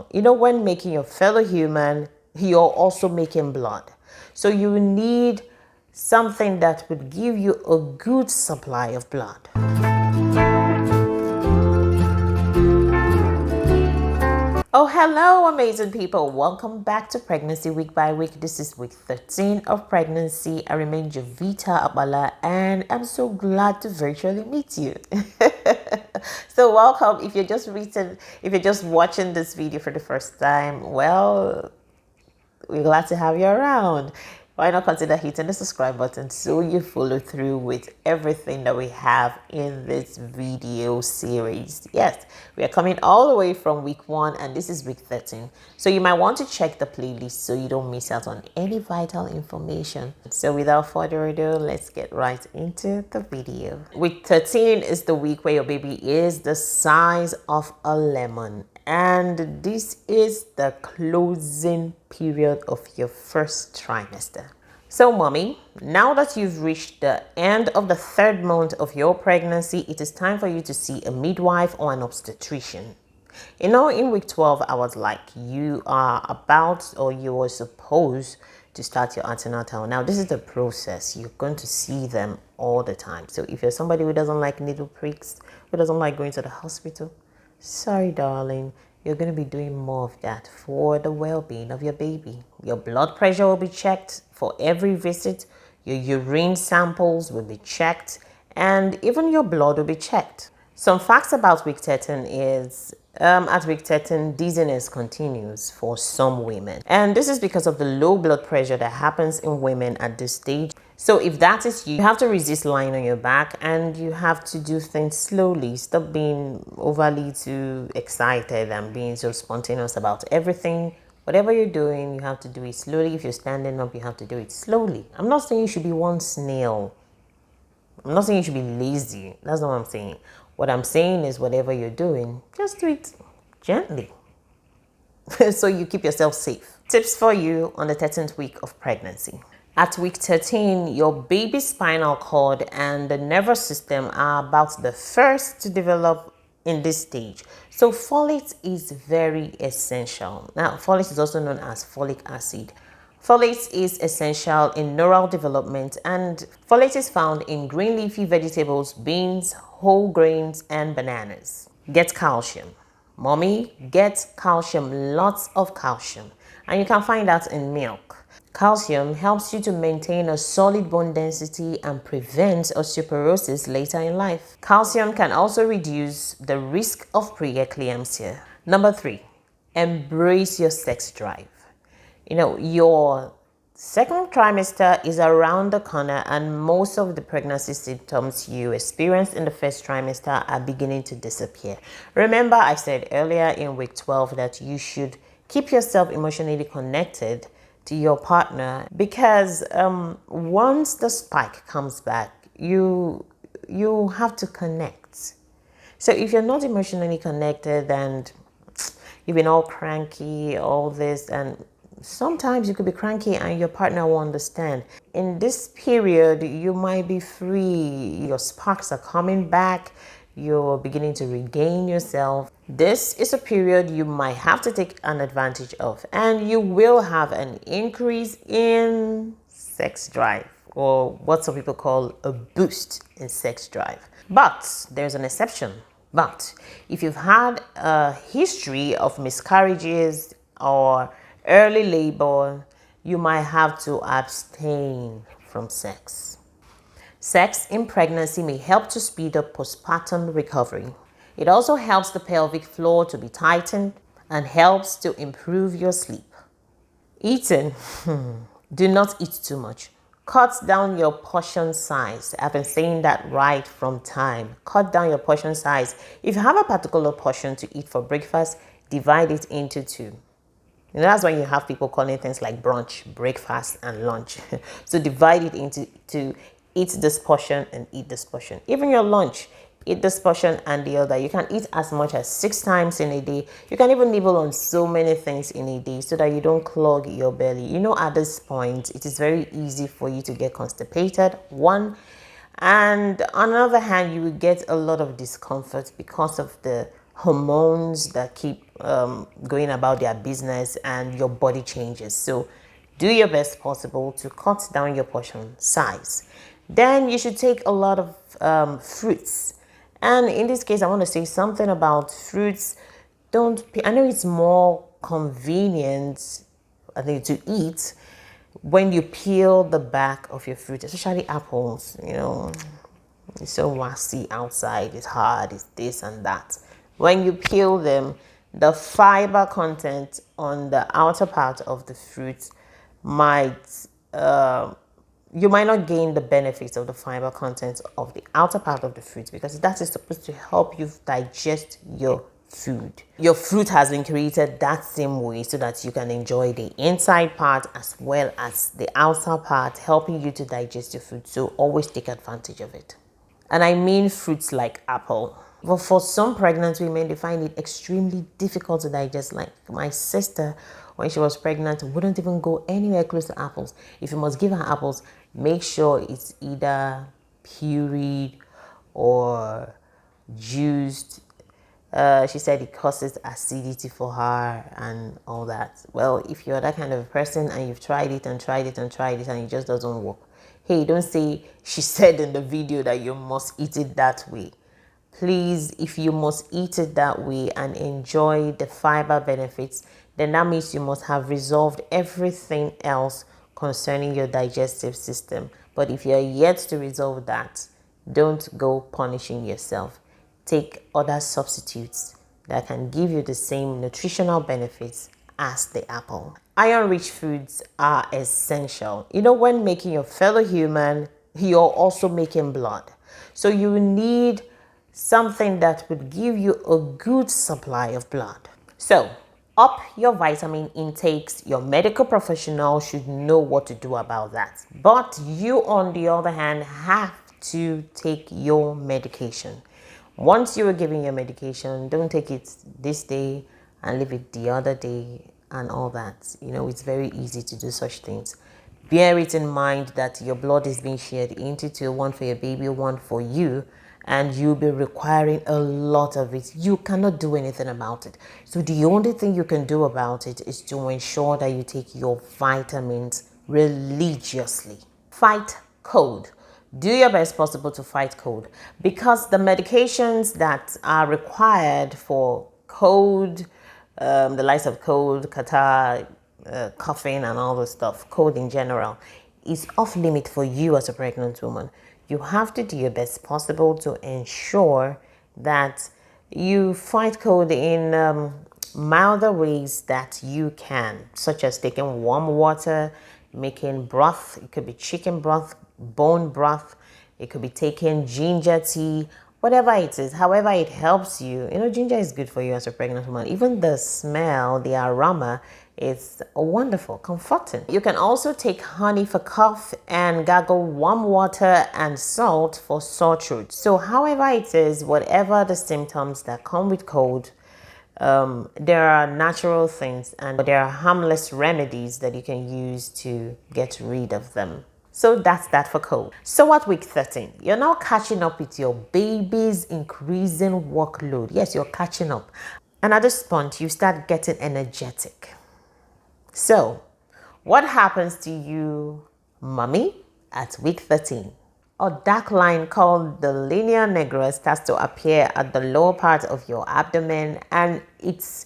essential. You know, when making your fellow human, you're also making blood. So you need something that would give you a good supply of blood. Oh, hello, amazing people. Welcome back to Pregnancy Week by Week. This is week 13 of pregnancy. I remain Jovita Abala, and I'm so glad to virtually meet you. So welcome. If you're just watching this video for the first time, well, we're glad to have you around. Why not consider hitting the subscribe button so you follow through with everything that we have in this video series. Yes, we are coming all the way from week 1 and this is week 13. So you might want to check the playlist so you don't miss out on any vital information. So without further ado, let's get right into the video. Week 13 is the week where your baby is the size of a lemon. And this is the closing period of your first trimester. So mommy, now that you've reached the end of the 3rd month of your pregnancy, it is time for you to see a midwife or an obstetrician. You know, in week 12, I was like, you are about, or you were supposed to start your antenatal. Now, this is the process. You're going to see them all the time. So if you're somebody who doesn't like needle pricks, who doesn't like going to the hospital, sorry, darling, you're going to be doing more of that for the well-being of your baby. Your blood pressure will be checked for every visit. Your urine samples will be checked, and even your blood will be checked. Some facts about week 13 is at week 13, dizziness continues for some women. And this is because of the low blood pressure that happens in women at this stage. So if that is you, you have to resist lying on your back and you have to do things slowly. Stop being overly too excited and being so spontaneous about everything. Whatever you're doing, you have to do it slowly. If you're standing up, you have to do it slowly. I'm not saying you should be one snail. I'm not saying you should be lazy. That's not what I'm saying. What I'm saying is whatever you're doing, just do it gently so you keep yourself safe. Tips for you on the 13th week of pregnancy. At week 13, your baby's spinal cord and the nervous system are about the first to develop in this stage. So folate is very essential. Now, folate is also known as folic acid. Folate is essential in neural development, and folate is found in green leafy vegetables, beans, whole grains, and bananas. Get calcium. Mommy, get calcium, lots of calcium. And you can find that in milk. Calcium helps you to maintain a solid bone density and prevents osteoporosis later in life. Calcium can also reduce the risk of preeclampsia. Number 3, embrace your sex drive. You know, your 2nd trimester is around the corner and most of the pregnancy symptoms you experienced in the 1st trimester are beginning to disappear. Remember, I said earlier in week 12 that you should keep yourself emotionally connected to your partner because once the spike comes back, you have to connect. So if you're not emotionally connected and you've been all cranky, all this, and sometimes you could be cranky and your partner won't understand. In this period, you might be free. Your sparks are coming back. You're beginning to regain yourself. This is a period you might have to take an advantage of, and you will have an increase in sex drive, or what some people call a boost in sex drive. But there's an exception. But if you've had a history of miscarriages or early labor, you might have to abstain from sex. Sex in pregnancy may help to speed up postpartum recovery. It also helps the pelvic floor to be tightened and helps to improve your sleep. Eating. Do not eat too much. Cut down your portion size. I've been saying that right from time. Cut down your portion size. If you have a particular portion to eat for breakfast, divide it into 2. You know, that's when you have people calling things like brunch, breakfast, and lunch. So divide it into 2. Eat this portion and eat this portion. Even your lunch, eat this portion and the other. You can eat as much as 6 times in a day. You can even nibble on so many things in a day so that you don't clog your belly. You know, at this point, it is very easy for you to get constipated, 1. And on the other hand, you will get a lot of discomfort because of the hormones that keep going about their business and your body changes. So do your best possible to cut down your portion size. Then you should take a lot of fruits. And in this case, I want to say something about fruits. I know it's more convenient, I think, to eat when you peel the back of your fruit, especially apples. It's so waxy outside, it's hard, it's this and that. When you peel them, the fiber content on the outer part of the fruit might you might not gain the benefits of the fiber content of the outer part of the fruit, because that is supposed to help you digest your food. Your fruit has been created that same way so that you can enjoy the inside part as well as the outer part, helping you to digest your food. So always take advantage of it. And I mean fruits like apple. But for some pregnant women, they find it extremely difficult to digest. Like my sister, when she was pregnant, wouldn't even go anywhere close to apples. If you must give her apples, make sure it's either pureed or juiced. She said it causes acidity for her and all that. Well, if you're that kind of person and you've tried it and tried it and tried it and it just doesn't work, hey, don't say she said in the video that you must eat it that way. Please, if you must eat it that way and enjoy the fiber benefits, then that means you must have resolved everything else concerning your digestive system. But if you're yet to resolve that, don't go punishing yourself. Take other substitutes that can give you the same nutritional benefits as the apple. Iron-rich foods are essential. When making your fellow human, you're also making blood. So you need something that would give you a good supply of blood. So up your vitamin intakes. Your medical professional should know what to do about that. But you, on the other hand, have to take your medication. Once you are giving your medication, don't take it this day and leave it the other day and all that. It's very easy to do such things. Bear it in mind that your blood is being shared into two, one for your baby, one for you, and you'll be requiring a lot of it. You cannot do anything about it. So the only thing you can do about it is to ensure that you take your vitamins religiously. Fight cold. Do your best possible to fight cold, because the medications that are required for cold, the likes of cold, catarrh, coughing and all this stuff, cold in general, is off limit for you as a pregnant woman. You have to do your best possible to ensure that you fight cold in milder ways that you can, such as taking warm water, making broth. It could be chicken broth, bone broth. It could be taking ginger tea, whatever it is, however it helps you. Ginger is good for you as a pregnant woman. Even the smell, the aroma, is wonderful, comforting. You can also take honey for cough and gargle warm water and salt for sore throat. So however it is, whatever the symptoms that come with cold, there are natural things and there are harmless remedies that you can use to get rid of them. So that's that for cold. So at week 13, you're now catching up with your baby's increasing workload. Yes, you're catching up. And at this point, you start getting energetic. So what happens to you, mommy, at week 13? A dark line called the linea nigra starts to appear at the lower part of your abdomen, and it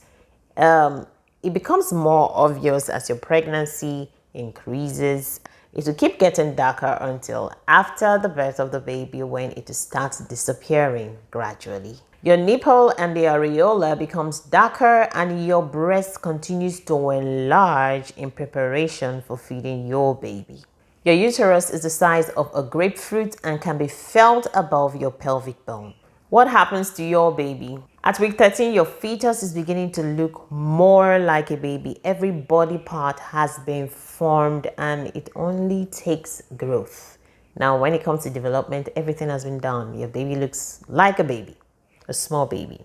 becomes more obvious as your pregnancy increases. It will keep getting darker until after the birth of the baby, when it starts disappearing gradually. Your nipple and the areola becomes darker, and your breast continues to enlarge in preparation for feeding your baby. Your uterus is the size of a grapefruit and can be felt above your pelvic bone. What happens to your baby? At week 13, your fetus is beginning to look more like a baby. Every body part has been formed and it only takes growth. Now, when it comes to development, everything has been done. Your baby looks like a baby, a small baby.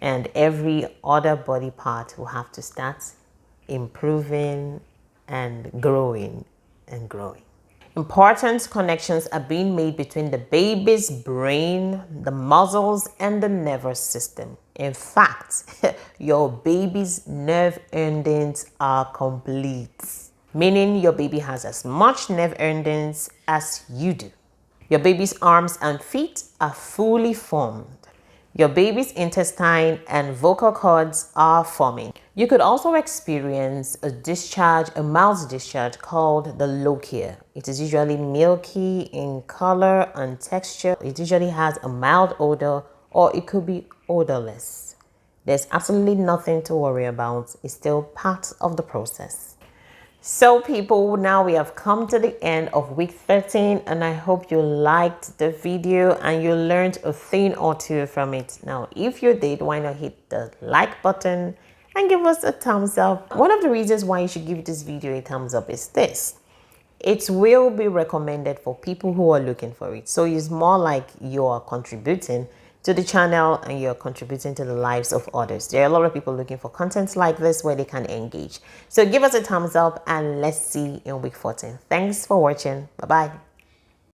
And every other body part will have to start improving and growing and growing. Important connections are being made between the baby's brain, the muscles, and the nervous system. In fact, your baby's nerve endings are complete, meaning your baby has as much nerve endings as you do. Your baby's arms and feet are fully formed. Your baby's intestine and vocal cords are forming. You could also experience a mouth discharge called the lochia. It is usually milky in color and texture. It usually has a mild odor, or it could be odorless. There's absolutely nothing to worry about. It's still part of the process. So people, now we have come to the end of week 13, and I hope you liked the video and you learned a thing or two from it. Now, if you did, why not hit the like button and give us a thumbs up. One of the reasons why you should give this video a thumbs up is this. It will be recommended for people who are looking for it. So it's more like you're contributing to the channel and you're contributing to the lives of others. There are a lot of people looking for content like this where they can engage. So give us a thumbs up and let's see you in week 14. Thanks for watching. Bye-bye.